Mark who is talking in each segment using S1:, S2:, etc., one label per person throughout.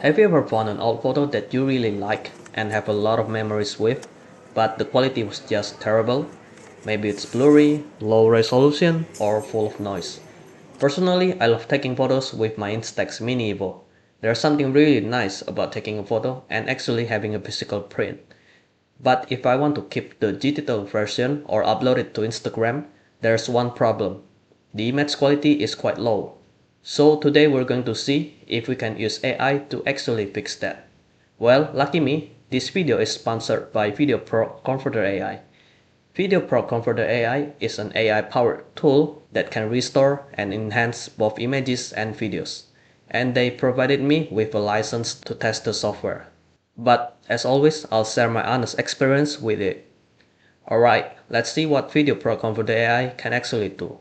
S1: Have you ever found an old photo that you really like and have a lot of memories with, but the quality was just terrible? Maybe it's blurry, low resolution, or full of noise. Personally, I love taking photos with my Instax Mini Evo. There's something really nice about taking a photo and actually having a physical print. But if I want to keep the digital version or upload it to Instagram, there's one problem. The image quality is quite low. So today we're going to see if we can use AI to actually fix that. Well, lucky me, this video is sponsored by VideoProc Converter AI. VideoProc Converter AI is an AI-powered tool that can restore and enhance both images and videos. And they provided me with a license to test the software. But as always, I'll share my honest experience with it. Alright, let's see what VideoProc Converter AI can actually do.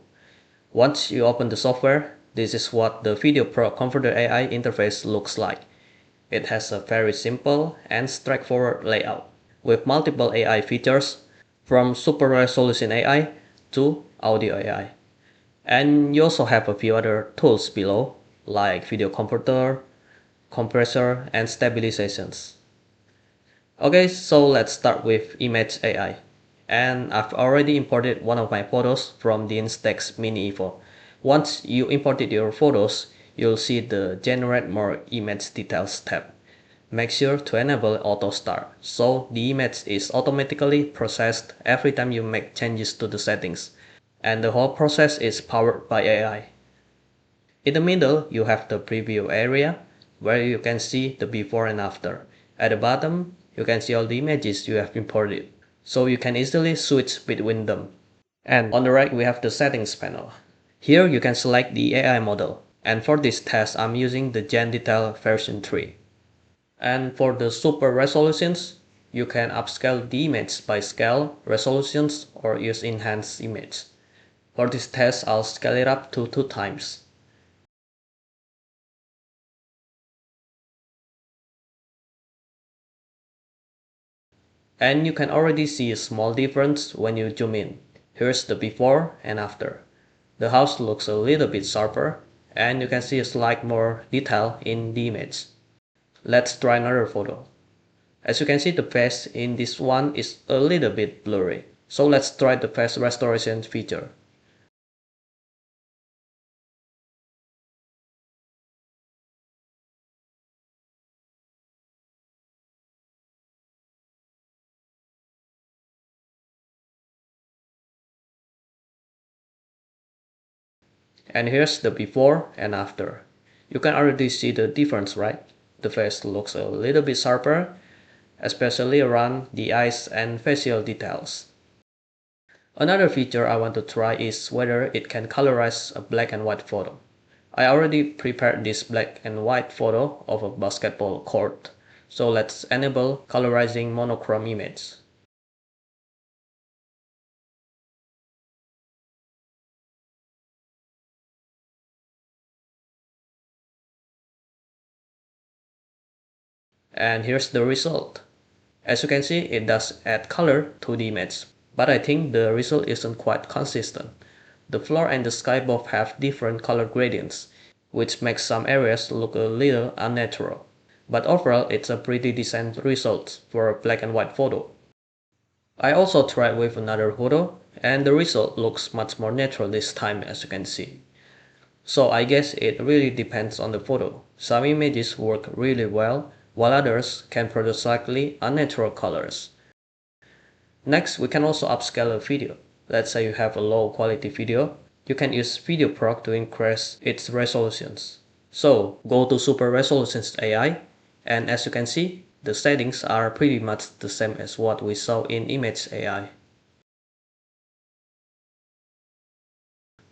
S1: Once you open the software, this is what the VideoProc Converter AI interface looks like. It has a very simple and straightforward layout, with multiple AI features, from Super Resolution AI to Audio AI. And you also have a few other tools below, like Video Converter, Compressor, and Stabilizations. Okay, so let's start with Image AI. And I've already imported one of my photos from the Instax Mini Evo. Once you imported your photos, you'll see the Generate More Image Details tab. Make sure to enable Auto Start, so the image is automatically processed every time you make changes to the settings. And the whole process is powered by AI. In the middle, you have the preview area, where you can see the before and after. At the bottom, you can see all the images you have imported, so you can easily switch between them. And on the right, we have the settings panel. Here you can select the AI model, and for this test I'm using the Gen Detail version 3. And for the super resolutions, you can upscale the image by scale, resolutions, or use enhanced image. For this test, I'll scale it up to 2 times. And you can already see a small difference when you zoom in. Here's the before and after. The house looks a little bit sharper, and you can see a slight more detail in the image. Let's try another photo. As you can see, the face in this one is a little bit blurry. So let's try the face restoration feature. And here's the before and after. You can already see the difference, right? The face looks a little bit sharper, especially around the eyes and facial details. Another feature I want to try is whether it can colorize a black and white photo. I already prepared this black and white photo of a basketball court, so let's enable colorizing monochrome image. And here's the result. As you can see, it does add color to the image, but I think the result isn't quite consistent. The floor and the sky both have different color gradients, which makes some areas look a little unnatural. But overall, it's a pretty decent result for a black and white photo. I also tried with another photo, and the result looks much more natural this time, as you can see. So I guess it really depends on the photo. Some images work really well, while others can produce slightly unnatural colors. Next, we can also upscale a video. Let's say you have a low quality video. You can use VideoProc to increase its resolutions. So go to Super Resolutions AI, and as you can see, the settings are pretty much the same as what we saw in Image AI.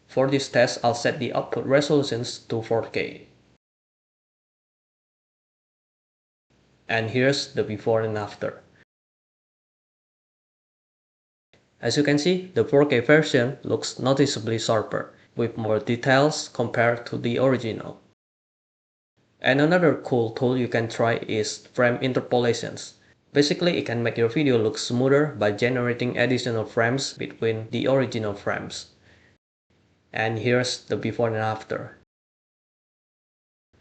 S1: For this test, I'll set the output resolutions to 4K. And here's the before and after. As you can see, the 4K version looks noticeably sharper, with more details compared to the original. And another cool tool you can try is frame interpolations. Basically, it can make your video look smoother by generating additional frames between the original frames. And here's the before and after.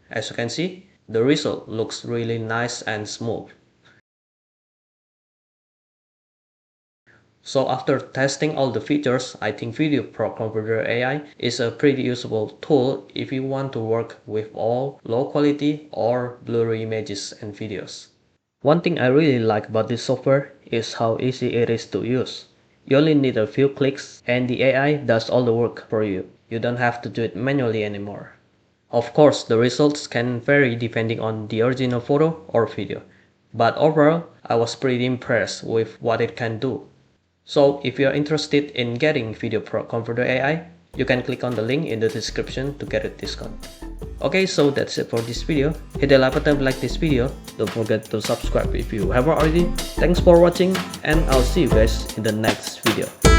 S1: As you can see, the result looks really nice and smooth. So after testing all the features, I think VideoProc Converter AI is a pretty usable tool if you want to work with all low quality or blurry images and videos. One thing I really like about this software is how easy it is to use. You only need a few clicks and the AI does all the work for you. You don't have to do it manually anymore. Of course, the results can vary depending on the original photo or video, but overall, I was pretty impressed with what it can do. So if you're interested in getting VideoProc Converter AI, you can click on the link in the description to get a discount. Okay, so that's it for this video. Hit the like button if you like this video. Don't forget to subscribe if you haven't already. Thanks for watching and I'll see you guys in the next video.